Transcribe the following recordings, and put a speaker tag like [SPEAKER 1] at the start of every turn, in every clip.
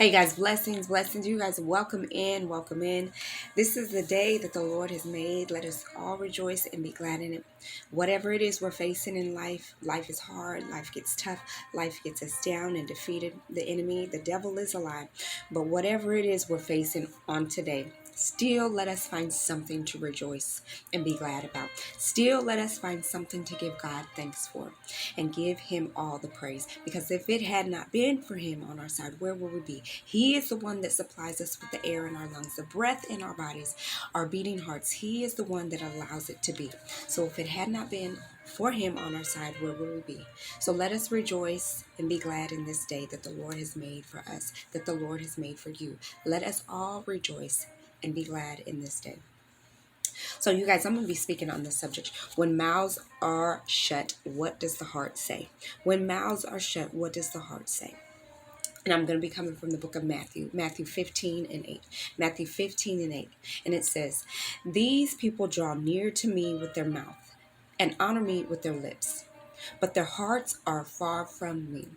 [SPEAKER 1] Hey guys, blessings. You guys, welcome in, welcome in. This is the day that the Lord has made. Let us all rejoice and be glad in it. Whatever it is we're facing in life, life is hard, life gets tough, life gets us down and defeated. The enemy, the devil is alive. But whatever it is we're facing on today, still let us find something to rejoice and be glad about. Still let us find something to give God thanks for and give him all the praise. Because if it had not been for him on our side, where would we be? He is the one that supplies us with the air in our lungs, the breath in our bodies, our beating hearts. He is the one that allows it to be. So if it had not been for him on our side, where would we be? So let us rejoice and be glad in this day that the Lord has made for us, that the Lord has made for you. Let us all rejoice and be glad in this day. So you guys, I'm going to be speaking on this subject. When mouths are shut, what does the heart say? When mouths are shut, what does the heart say? And I'm going to be coming from the book of Matthew 15 and 8. Matthew 15 and 8. And it says, "These people draw near to me with their mouth and honor me with their lips, but their hearts are far from me.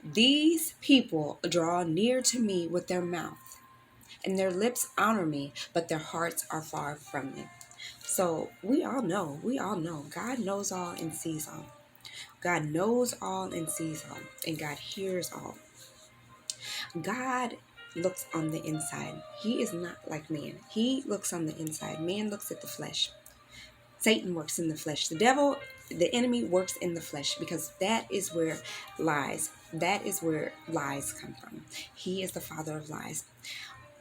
[SPEAKER 1] These people draw near to me with their mouth and their lips honor me, but their hearts are far from me." So we all know, God knows all and sees all. God knows all and sees all, and God hears all. God looks on the inside. He is not like man. He looks on the inside. Man looks at the flesh. Satan works in the flesh. The devil, the enemy works in the flesh because that is where lies come from. He is the father of lies.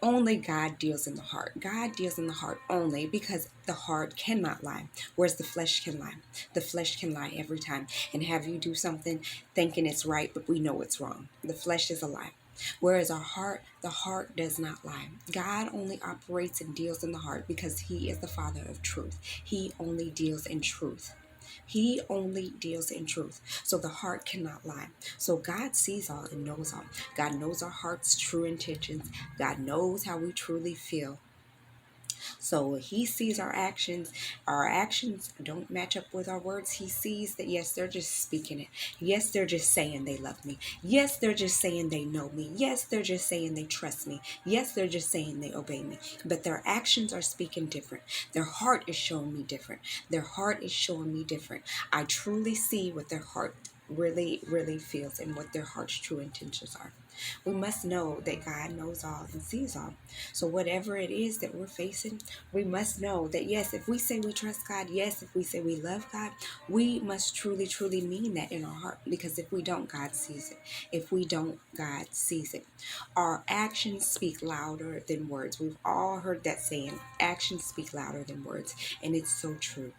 [SPEAKER 1] Only God deals in the heart. God deals in the heart only because the heart cannot lie, whereas the flesh can lie. The flesh can lie every time and have you do something thinking it's right, but we know it's wrong. The flesh is a lie. Whereas the heart does not lie. God only operates and deals in the heart because he is the Father of truth. He only deals in truth. He only deals in truth. So the heart cannot lie. So God sees all and knows all. God knows our heart's true intentions. God knows how we truly feel. So he sees our actions. Our actions don't match up with our words. He sees that, yes, they're just speaking it. Yes, they're just saying they love me. Yes, they're just saying they know me. Yes, they're just saying they trust me. Yes, they're just saying they obey me. But their actions are speaking different. Their heart is showing me different. Their heart is showing me different. I truly see what their heart really feels and what their heart's true intentions are. We must know that God knows all and sees all. So whatever it is that we're facing, we must know that, yes, if we say we trust God, yes, if we say we love God, we must truly mean that in our heart. Because if we don't, God sees it. If we don't, God sees it. Our actions speak louder than words. We've all heard that saying, actions speak louder than words. And it's so true.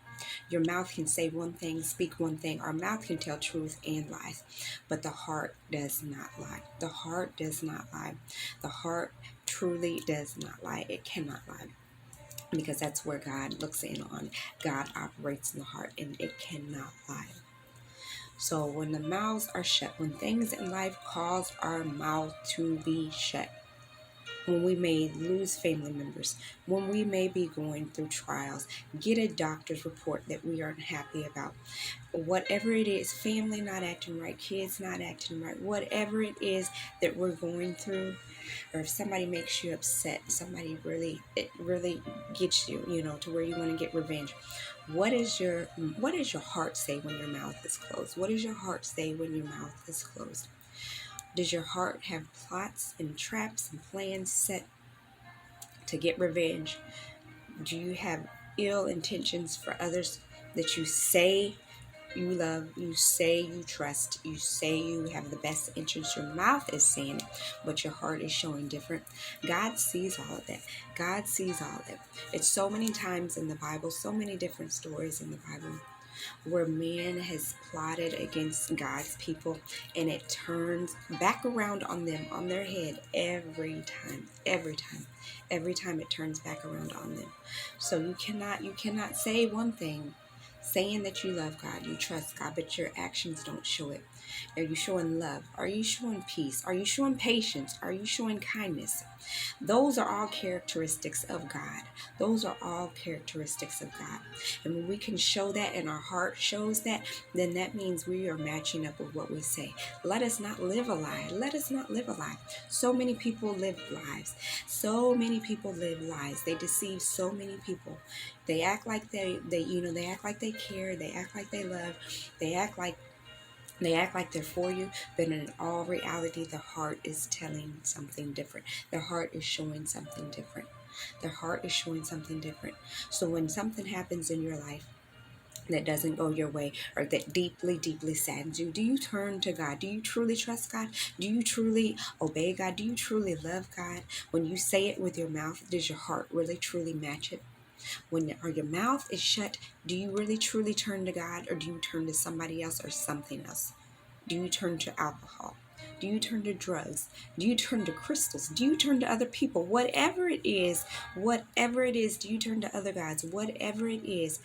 [SPEAKER 1] Your mouth can say one thing, speak one thing. Our mouth can tell truth and lies, but the heart does not lie. The heart does not lie. The heart truly does not lie. It cannot lie because that's where God looks in on. God operates in the heart and it cannot lie. So when the mouths are shut, when things in life cause our mouth to be shut, when we may lose family members, when we may be going through trials, get a doctor's report that we aren't happy about, whatever it is, family not acting right, kids not acting right, whatever it is that we're going through, or if somebody makes you upset, it really gets you, to where you want to get revenge. What does your heart say when your mouth is closed? What does your heart say when your mouth is closed? Does your heart have plots and traps and plans set to get revenge? Do you have ill intentions for others that you say you love, you say you trust, you say you have the best interest? Your mouth is saying it, but your heart is showing different. God sees all of that. God sees all of that. It's so many times in the Bible, so many different stories in the Bible where man has plotted against God's people and it turns back around on them, on their head every time it turns back around on them. So you cannot say one thing saying that you love God, you trust God, but your actions don't show it. Are you showing love? Are you showing peace? Are you showing patience? Are you showing kindness? Those are all characteristics of God. Those are all characteristics of God. And when we can show that and our heart shows that, then that means we are matching up with what we say. Let us not live a lie. Let us not live a lie. So many people live lies. So many people live lies. They deceive so many people. They act like they act like they care. They act like they love. They act like they're for you, but in all reality, the heart is telling something different. Their heart is showing something different. Their heart is showing something different. So when something happens in your life that doesn't go your way or that deeply, deeply saddens you, do you turn to God? Do you truly trust God? Do you truly obey God? Do you truly love God? When you say it with your mouth, does your heart really, truly match it? When your mouth is shut, do you really, truly turn to God, or do you turn to somebody else or something else? Do you turn to alcohol? Do you turn to drugs? Do you turn to crystals? Do you turn to other people? Whatever it is, do you turn to other gods? Whatever it is,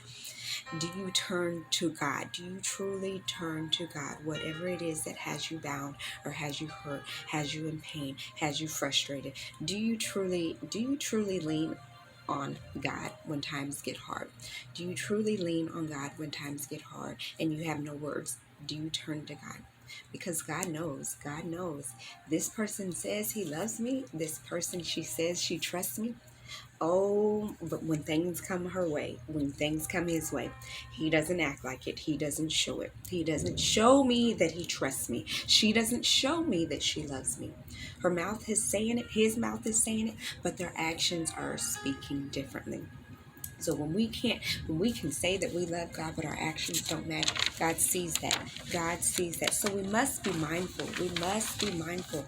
[SPEAKER 1] do you turn to God? Do you truly turn to God? Whatever it is that has you bound or has you hurt, has you in pain, has you frustrated, do you truly lean on God when times get hard? Do you truly lean on God when times get hard and you have no words? Do you turn to God? Because God knows. God knows. This person says he loves me. This person, she says she trusts me. Oh, but when things come her way, when things come his way, he doesn't act like it. He doesn't show it. He doesn't show me that he trusts me. She doesn't show me that she loves me. Her mouth is saying it. His mouth is saying it, but their actions are speaking differently. So when we can say that we love God, but our actions don't match, God sees that. God sees that. So we must be mindful. We must be mindful.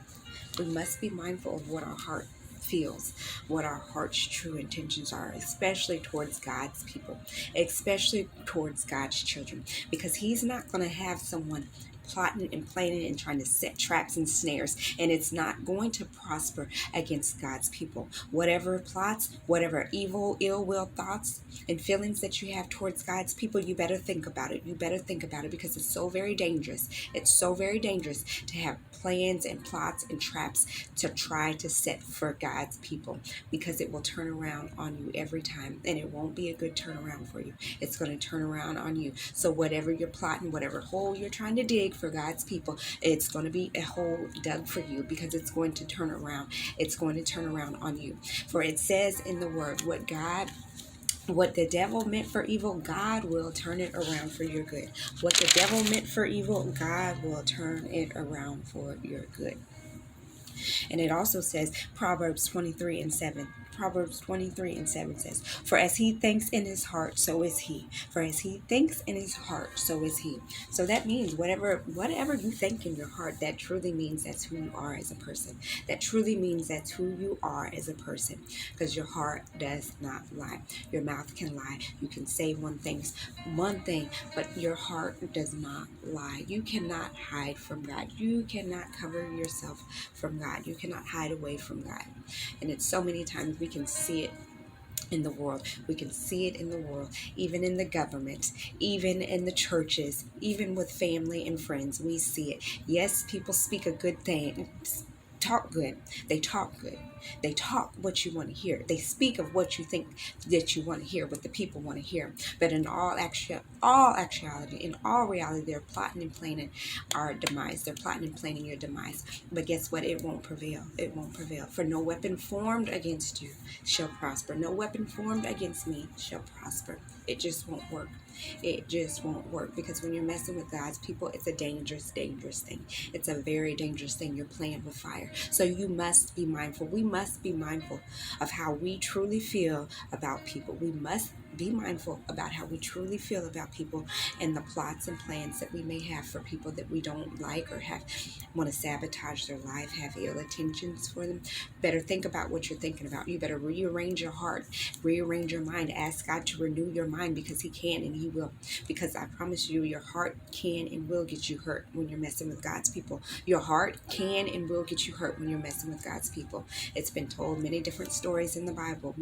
[SPEAKER 1] We must be mindful of what our heart feels, what our heart's true intentions are, especially towards God's people, especially towards God's children, because he's not going to have someone plotting and planning and trying to set traps and snares, and it's not going to prosper against God's people. Whatever plots, whatever evil, ill will thoughts and feelings that you have towards God's people, you better think about it. You better think about it, because it's so very dangerous. It's so very dangerous to have plans and plots and traps to try to set for God's people, because it will turn around on you every time, and it won't be a good turnaround for you. It's going to turn around on you. So whatever you're plotting, whatever hole you're trying to dig for God's people, it's going to be a hole dug for you, because it's going to turn around. It's going to turn around on you. For it says in the word, what the devil meant for evil, God will turn it around for your good. What the devil meant for evil, God will turn it around for your good. And it also says, Proverbs 23:7. Proverbs 23:7 says, For as he thinks in his heart, so is he. For as he thinks in his heart, so is he. So that means whatever you think in your heart, that truly means that's who you are as a person. That truly means that's who you are as a person. Because your heart does not lie. Your mouth can lie. You can say one thing, but your heart does not lie. You cannot hide from God. You cannot cover yourself from God. You cannot hide away from God. And it's so many times we can see it in the world. We can see it in the world, even in the government, even in the churches, even with family and friends. We see it. Yes, people speak a good thing, talk good. They talk good. They talk what you want to hear. They speak of what you think that you want to hear, what the people want to hear. But in all actuality, in all reality, they're plotting and planning our demise. They're plotting and planning your demise. But guess what? It won't prevail. It won't prevail. For no weapon formed against you shall prosper. No weapon formed against me shall prosper. It just won't work. It just won't work, because when you're messing with God's people, it's a dangerous, dangerous thing. It's a very dangerous thing. You're playing with fire. So you must be mindful. We must be mindful of how we truly feel about people. We must be mindful about how we truly feel about people and the plots and plans that we may have for people that we don't like or want to sabotage their life, have ill intentions for them. Better think about what you're thinking about. You better rearrange your heart, rearrange your mind. Ask God to renew your mind, because he can and he will. Because I promise you, your heart can and will get you hurt when you're messing with God's people. Your heart can and will get you hurt when you're messing with God's people. It's been told many different stories in the Bible,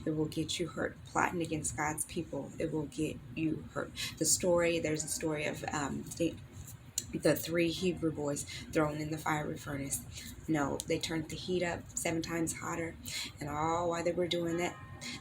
[SPEAKER 1] that will get get you hurt. Plotting against God's people, it will get you hurt. There's a story of the three Hebrew boys thrown in the fiery furnace. No, they turned the heat up 7 times hotter, and all while they were doing that,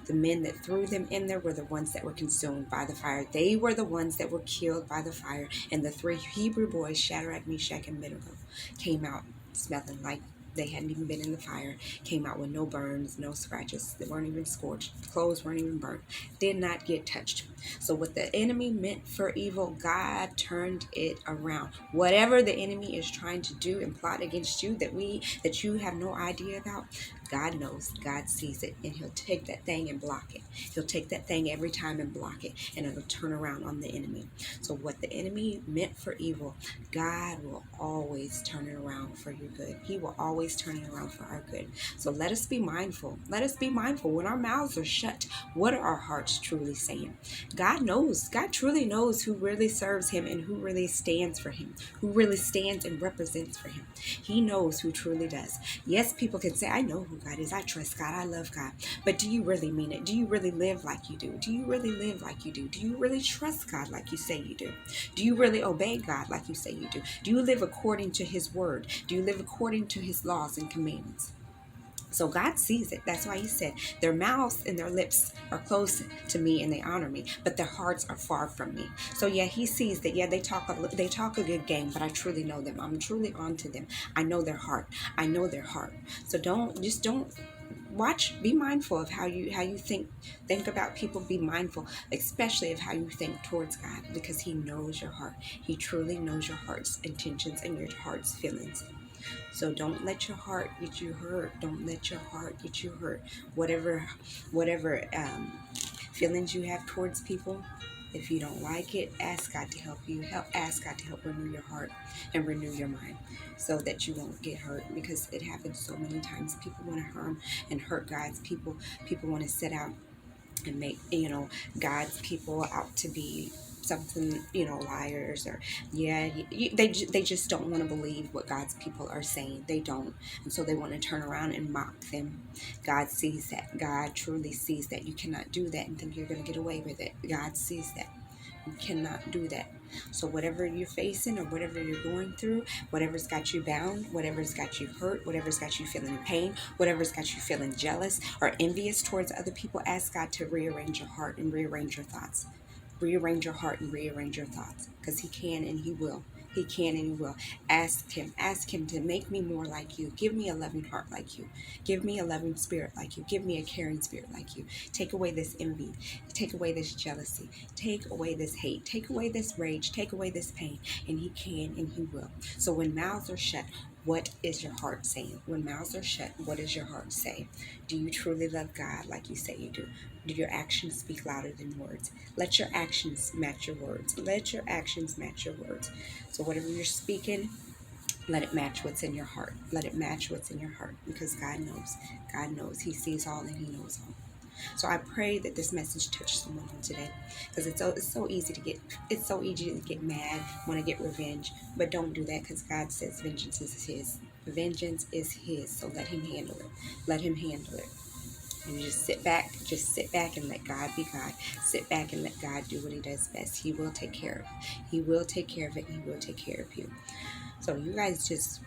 [SPEAKER 1] the men that threw them in there were the ones that were consumed by the fire. They were the ones that were killed by the fire. And the three Hebrew boys, Shadrach, Meshach, and Abednego, came out smelling like they hadn't even been in the fire, came out with no burns, no scratches. They weren't even scorched. Clothes weren't even burnt. Did not get touched. So what the enemy meant for evil, God turned it around. Whatever the enemy is trying to do and plot against you that you have no idea about, God knows, God sees it, and he'll take that thing and block it. He'll take that thing every time and block it, and it'll turn around on the enemy. So what the enemy meant for evil, God will always turn it around for your good. He will always turn it around for our good. So let us be mindful. Let us be mindful. When our mouths are shut, what are our hearts truly saying? God knows. God truly knows who really serves him and who really stands for him, who really stands and represents for him. He knows who truly does. Yes, people can say, I know who God is. I trust God. I love God. But do you really mean it? Do you really live like you do? Do you really live like you do? Do you really trust God like you say you do? Do you really obey God like you say you do? Do you live according to his word? Do you live according to his laws and commandments? So God sees it. That's why he said, their mouths and their lips are close to me and they honor me, but their hearts are far from me. So yeah, he sees that. Yeah, they talk a good game, but I truly know them. I'm truly onto them. I know their heart. I know their heart. So don't watch. Be mindful of how you think about people. Be mindful, especially of how you think towards God, because he knows your heart. He truly knows your heart's intentions and your heart's feelings. So don't let your heart get you hurt. Don't let your heart get you hurt. Whatever feelings you have towards people, if you don't like it, ask God to help you. Ask God to help renew your heart and renew your mind, so that you won't get hurt. Because it happens so many times. People want to harm and hurt God's people. People want to set out and make God's people out to be something, liars, or they just don't want to believe what God's people are saying. They don't. And so they want to turn around and mock them. God sees that. God truly sees that. You cannot do that and think you're going to get away with it. God sees that. You cannot do that. So whatever you're facing or whatever you're going through, whatever's got you bound, whatever's got you hurt, whatever's got you feeling pain, whatever's got you feeling jealous or envious towards other people, ask God to rearrange your heart and rearrange your thoughts. Rearrange your heart and rearrange your thoughts, because he can and he will. He can and he will. Ask him to make me more like you. Give me a loving heart like you. Give me a loving spirit like you. Give me a caring spirit like you. Take away this envy. Take away this jealousy. Take away this hate. Take away this rage. Take away this pain. And he can and he will. So when mouths are shut, what is your heart saying? When mouths are shut, what does your heart say? Do you truly love God like you say you do? Do your actions speak louder than words? Let your actions match your words. Let your actions match your words. So whatever you're speaking, let it match what's in your heart. Let it match what's in your heart, because God knows. God knows. He sees all and he knows all. So I pray that this message touched someone today, because it's so easy to get mad, want to get revenge, but don't do that, because God says vengeance is his. Vengeance is his. So let him handle it. Let him handle it. And just sit back and let God be God. Sit back and let God do what he does best. He will take care of it. He will take care of it. And he will take care of you. So you guys just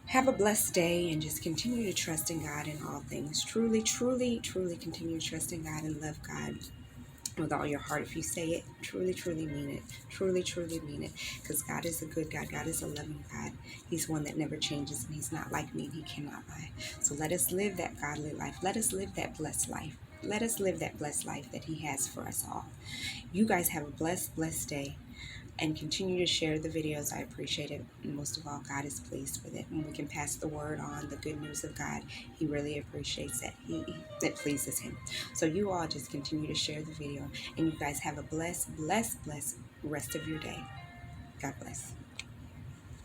[SPEAKER 1] have a blessed day and just continue to trust in God in all things. Truly, truly, truly continue to trust in God and love God with all your heart. If you say it, truly, truly mean it. Truly, truly mean it. Because God is a good God. God is a loving God. He's one that never changes, and he's not like me, and he cannot lie. So let us live that godly life. Let us live that blessed life. Let us live that blessed life that he has for us all. You guys have a blessed, blessed day. And continue to share the videos. I appreciate it. And most of all, God is pleased with it. And we can pass the word on, the good news of God. He really appreciates that. That pleases him. So you all just continue to share the video. And you guys have a blessed, blessed, blessed rest of your day. God bless.